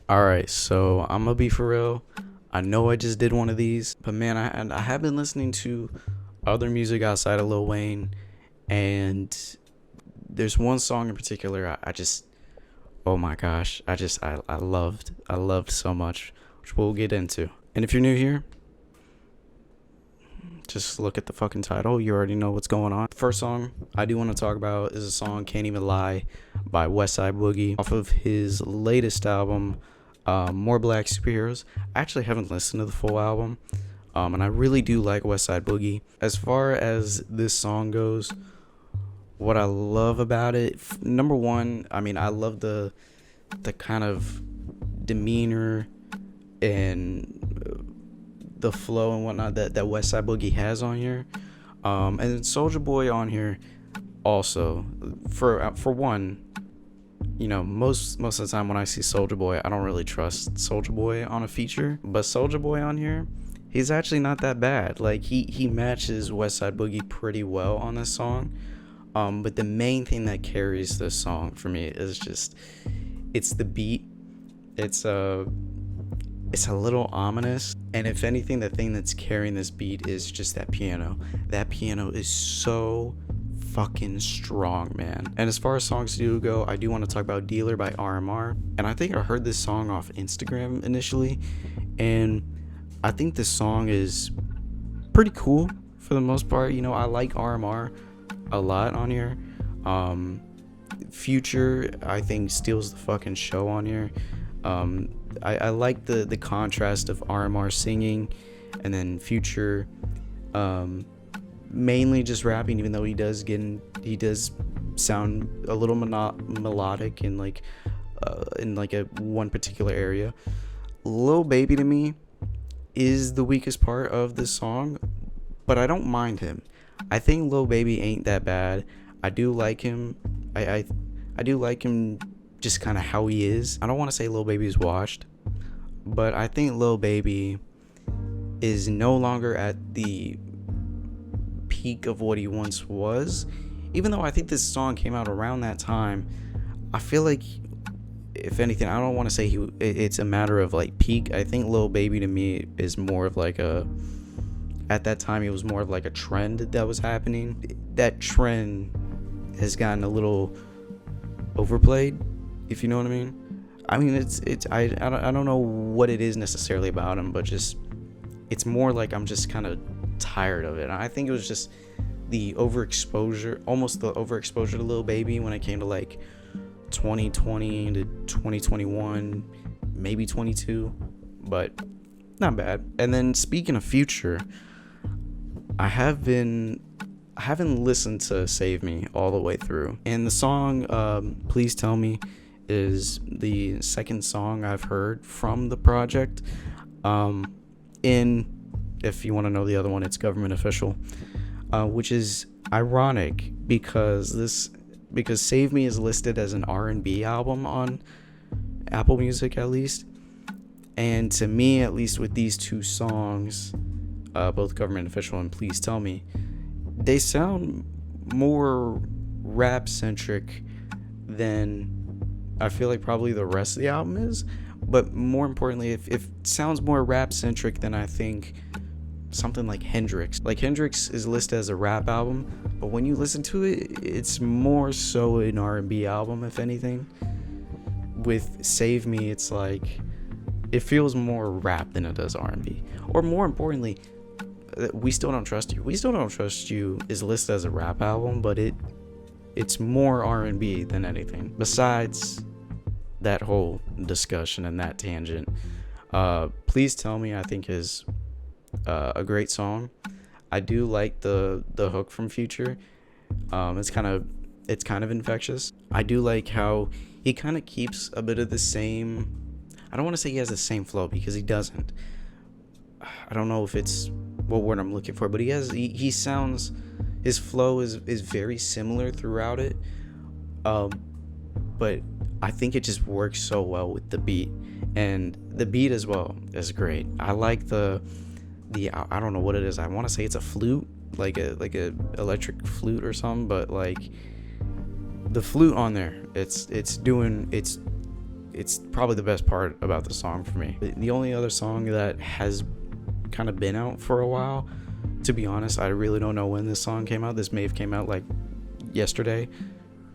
Alright, so I'm gonna be for real. I know I just did one of these, but man, I have been listening to other music outside of Lil Wayne, and there's one song in particular I just, oh my gosh, I loved so much, which we'll get into. And if you're new here, just look at the fucking title. You already know what's going on. First song I do want to talk about is a song "Can't Even Lie" by WESTSIDE Boogie off of his latest album, More Black Superheroes. I actually haven't listened to the full album, and I really do like WESTSIDE Boogie. As far as this song goes, what I love about it, number one, I mean, I love the kind of demeanor and the flow and whatnot that WESTSIDE Boogie has on here, and then Soldier Boy on here also. For one, you know, most of the time when I see Soldier Boy, I don't really trust Soldier Boy on a feature, but Soldier Boy on here, he's actually not that bad. Like he matches WESTSIDE Boogie pretty well on this song. But the main thing that carries this song for me is just it's the beat. It's a little ominous, and if anything, the thing that's carrying this beat is just that piano. That piano is so fucking strong, man. And as far as songs do go, I do want to talk about Dealer by RMR, and I think I heard this song off Instagram initially, and I think this song is pretty cool for the most part. You know, I like RMR a lot on here. Future, I think, steals the fucking show on here. I like the contrast of RMR singing and then Future mainly just rapping, even though he does sound a little melodic in like a one particular area. Lil Baby to me is the weakest part of this song, but I don't mind him. I think Lil Baby ain't that bad. I do like him. I do like him just kind of how he is. I don't want to say Lil Baby's washed, but I think Lil Baby is no longer at the peak of what he once was. Even though I think this song came out around that time, I feel like, if anything, I don't want to say it's a matter of like peak. I think Lil Baby to me is more of like at that time it was more of like a trend that was happening. That trend has gotten a little overplayed, if you know what I mean. I mean, I don't know what it is necessarily about him, but just it's more like I'm just kind of tired of it. I think it was just the overexposure to Lil Baby when it came to like 2020 to 2021, maybe 22, but not bad. And then speaking of Future, I haven't listened to Save Me all the way through, and the song Please Tell Me is the second song I've heard from the project. If you want to know the other one, it's Government Official, which is ironic because Save Me is listed as an R&B album on Apple Music, at least. And to me, at least, with these two songs, both Government Official and Please Tell Me, they sound more rap centric than I feel like probably the rest of the album is. But more importantly, if it sounds more rap centric than I think something like Hendrix. Like Hendrix is listed as a rap album, but when you listen to it, it's more so an R&B album, if anything. With Save Me, it's like it feels more rap than it does R&B. Or more importantly, We Still Don't Trust You. We Still Don't Trust You is listed as a rap album, but it's more R&B than anything. Besides that whole discussion and that tangent, Please Tell Me, I think, is a great song. I do like the hook from Future. It's kind of infectious. I do like how he kind of keeps a bit of the same. I don't want to say he has the same flow because he doesn't. I don't know if it's what word I'm looking for, but he sounds, his flow is very similar throughout it. But I think it just works so well with the beat, and the beat as well is great. I like the I don't know what it is. I want to say it's a flute, like a electric flute or something, but like the flute on there, it's it's probably the best part about the song for me. The only other song that has kind of been out for a while, to be honest, I really don't know when this song came out. This may have came out like yesterday,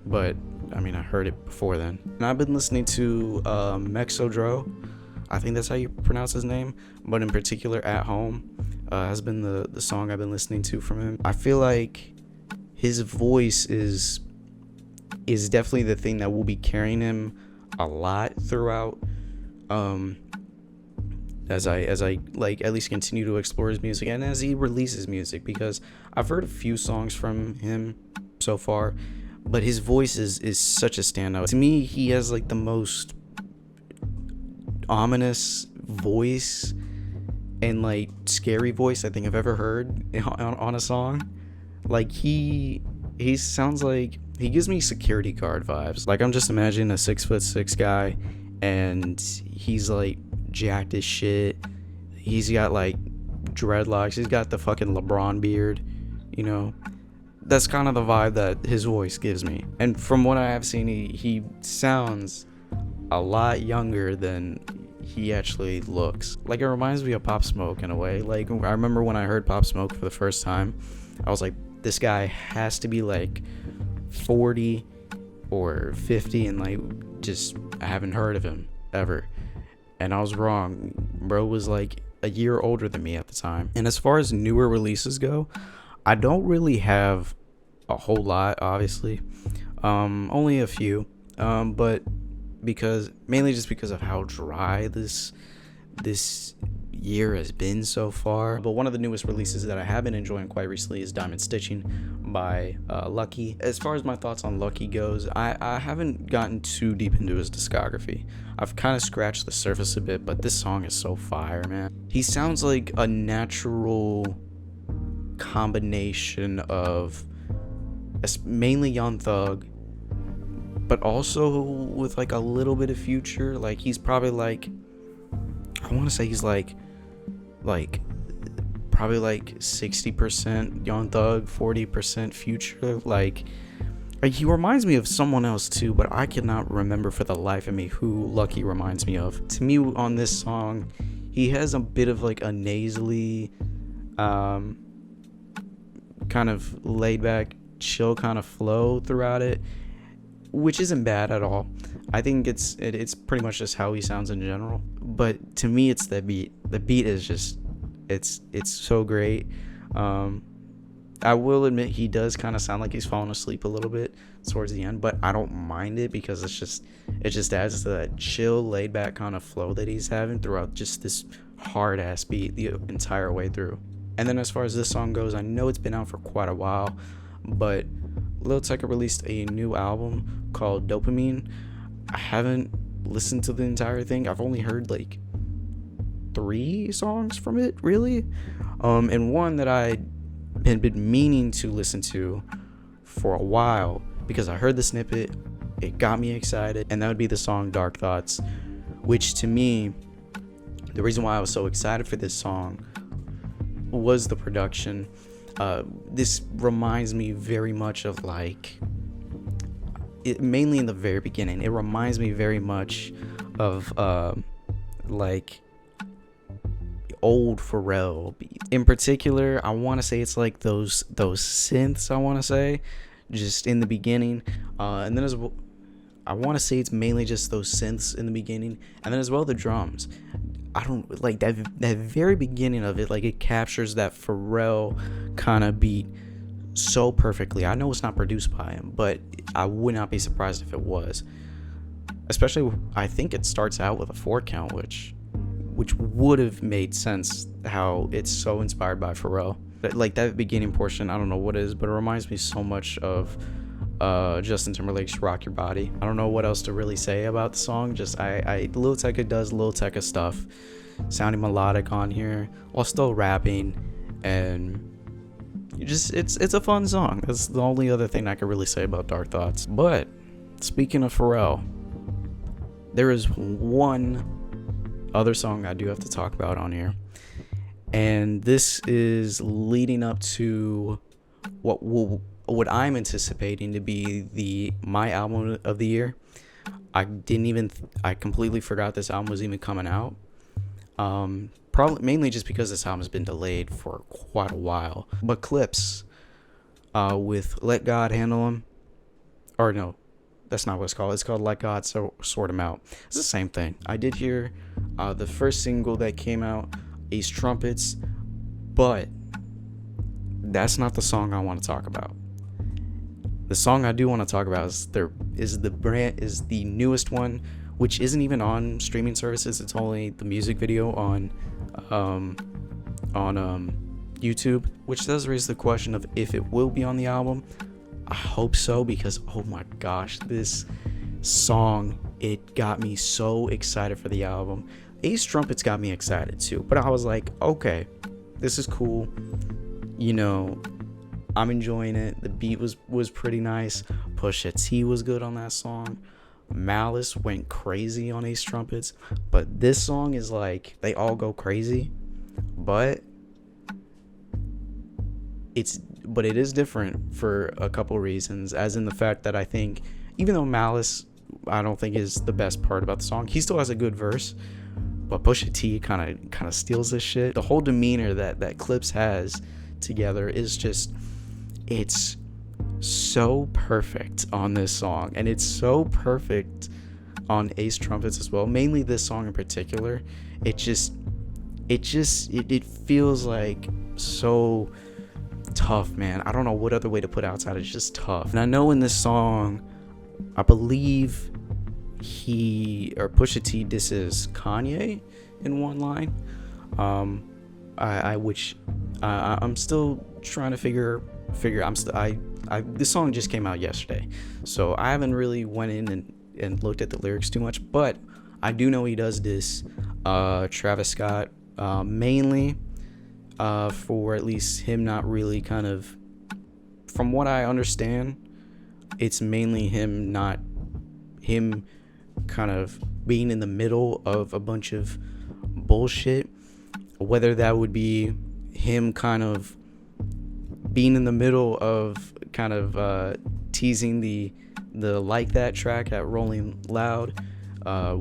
but I mean, I heard it before then. And I've been listening to MexikoDro, I think that's how you pronounce his name, but in particular At Home has been the song I've been listening to from him. I feel like his voice is definitely the thing that will be carrying him a lot throughout, as I like at least continue to explore his music and as he releases music, because I've heard a few songs from him so far, but his voice is such a standout. To me, he has like the most ominous voice and like scary voice I think I've ever heard on a song. Like he sounds like, he gives me security guard vibes. Like I'm just imagining a 6'6" guy, and he's like jacked as shit. He's got like dreadlocks. He's got the fucking LeBron beard, you know. That's kind of the vibe that his voice gives me. And from what I have seen, he sounds a lot younger than he actually looks. Like it reminds me of Pop Smoke in a way. Like I remember when I heard Pop Smoke for the first time, I was like, this guy has to be like 40 or 50, and like just I haven't heard of him ever. And I was wrong. Bro was like a year older than me at the time. And as far as newer releases go, I don't really have a whole lot, obviously. Only a few. But mainly just because of how dry this year has been so far. But one of the newest releases that I have been enjoying quite recently is Diamond Stitching by LUCKI. As far as my thoughts on LUCKI goes, I haven't gotten too deep into his discography. I've kind of scratched the surface a bit, but this song is so fire, man. He sounds like a natural combination of mainly Young Thug, but also with like a little bit of Future. Like he's probably like, I want to say he's like probably like 60% Young Thug, 40% Future. Like he reminds me of someone else too, but I cannot remember for the life of me who LUCKI reminds me of. To me, on this song, he has a bit of like a nasally, kind of laid back, chill kind of flow throughout it, which isn't bad at all. I think it's pretty much just how he sounds in general. But to me, it's the beat. The beat is just, it's so great. I will admit he does kind of sound like he's falling asleep a little bit towards the end, but I don't mind it because it just adds to that chill, laid back kind of flow that he's having throughout just this hard ass beat the entire way through. And then as far as this song goes, I know it's been out for quite a while, but Lil Tecca released a new album called Dopamine. I haven't listened to the entire thing. I've only heard like 3 songs from it, really. And one that I had been meaning to listen to for a while because I heard the snippet, it got me excited, and that would be the song Dark Thoughts, which to me, the reason why I was so excited for this song was the production. This reminds me very much of like, mainly in the very beginning, it reminds me very much of like old Pharrell beats. In particular, I want to say it's like those synths, I want to say, just in the beginning, and then I want to say it's mainly just those synths in the beginning, and then as well the drums. I don't like that very beginning of it, like it captures that Pharrell kind of beat so perfectly. I know it's not produced by him, but I would not be surprised if it was. Especially, I think it starts out with a 4 count, which would have made sense how it's so inspired by Pharrell. But like that beginning portion, I don't know what it is, but it reminds me so much of Justin Timberlake's Rock Your Body. I don't know what else to really say about the song. Just Lil Tecca does Lil Tecca stuff, sounding melodic on here while still rapping, and it's a fun song. That's the only other thing I could really say about Dark Thoughts. But speaking of Pharrell, there is one other song I do have to talk about on here, and this is leading up to what I'm anticipating to be my album of the year. I completely forgot this album was even coming out. Probably mainly just because this album has been delayed for quite a while. But Clipse, with Let God Handle Him, or no, that's not what it's called. It's called Let God Sort Him Out. It's the same thing. I did hear the first single that came out, Ace Trumpets, but that's not the song I want to talk about. The song I do want to talk about is the newest one, which isn't even on streaming services. It's only the music video on YouTube, which does raise the question of if it will be on the album. I hope so, because oh my gosh, this song, it got me so excited for the album. Ace Trumpets got me excited too, but I was like, okay, this is cool. You know, I'm enjoying it. The beat was pretty nice. Pusha T was good on that song. Malice went crazy on Ace Trumpets, but this song is like, they all go crazy, but it is different for a couple reasons, as in the fact that I think, even though Malice, I don't think is the best part about the song, he still has a good verse, but Pusha T kind of steals this shit. The whole demeanor that Clipse has together is just, it's so perfect on this song, and it's so perfect on Ace Trumpets as well, mainly this song in particular. It feels like so tough, man. I don't know what other way to put it outside. It's just tough. And I know in this song, I believe Pusha T disses Kanye in one line, I'm still trying to figure. This song just came out yesterday, so I haven't really went in and looked at the lyrics too much, but I do know he does this Travis Scott, mainly for at least him not really kind of, from what I understand, it's mainly him kind of being in the middle of a bunch of bullshit, whether that would be him kind of being in the middle of kind of teasing the Like That track at Rolling Loud,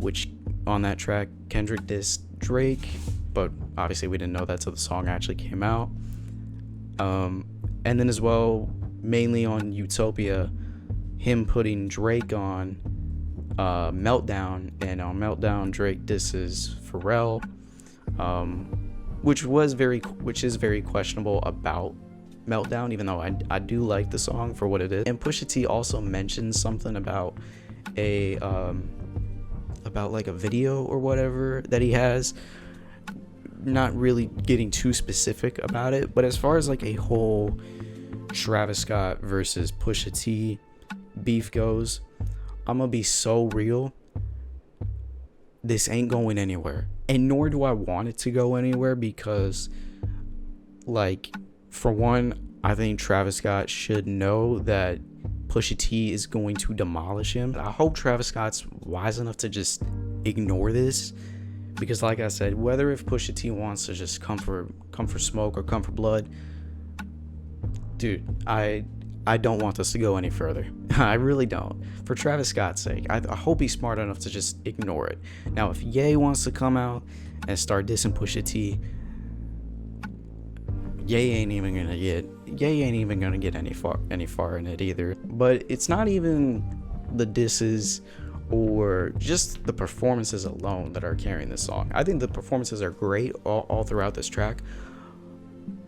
which on that track Kendrick dissed Drake, but obviously we didn't know that till the song actually came out. And then as well, mainly on Utopia, him putting Drake on Meltdown, and on Meltdown Drake disses Pharrell, which is very questionable about Meltdown, even though I do like the song for what it is. And Pusha T also mentions something about like a video or whatever that he has, not really getting too specific about it, but as far as like a whole Travis Scott versus Pusha T beef goes, I'm gonna be so real, this ain't going anywhere, and nor do I want it to go anywhere, because, like, for one, I think Travis Scott should know that Pusha T is going to demolish him. I hope Travis Scott's wise enough to just ignore this, because like I said, whether if Pusha T wants to just come for smoke or come for blood, dude, I don't want this to go any further. I really don't. For Travis Scott's sake, I hope he's smart enough to just ignore it. Now, if Ye wants to come out and start dissing Pusha T, Ye ain't even gonna get any far in it either. But it's not even the disses or just the performances alone that are carrying this song. I think the performances are great all throughout this track.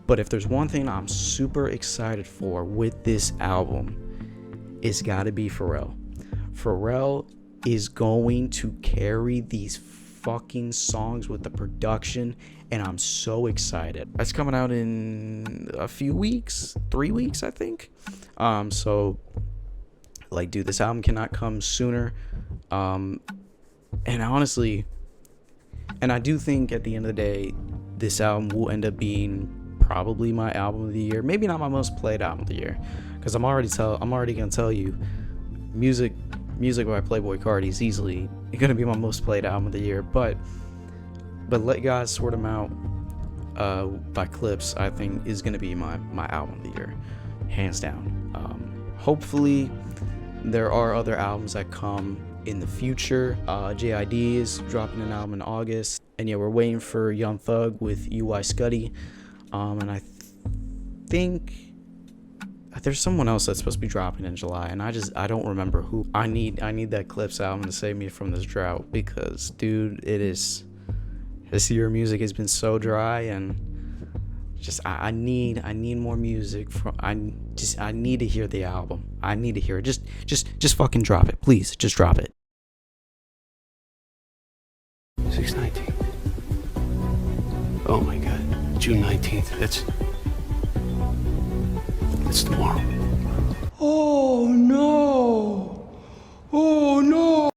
But if there's one thing I'm super excited for with this album, it's gotta be Pharrell. Pharrell is going to carry these fucking songs with the production, and I'm so excited. That's coming out in a few weeks, 3 weeks, I think. So, like, dude, this album cannot come sooner. And honestly, and I do think at the end of the day, this album will end up being probably my album of the year. Maybe not my most played album of the year, because I'm already gonna tell you, music by Playboi Carti is easily gonna be my most played album of the year. But Let God Sort Him Out by Clipse, I think, is gonna be my album of the year, hands down. Hopefully there are other albums that come in the future. JID is dropping an album in August, and yeah, we're waiting for Young Thug with WESTSIDE. And I think there's someone else that's supposed to be dropping in July, and I don't remember who. I need that Clipse album to save me from this drought, because dude, this year music has been so dry, and just I need more music from. I need to hear the album. I need to hear it. Just fucking drop it, please. Just drop it. 6/19. Oh my God, June 19th. That's tomorrow. Oh no! Oh no!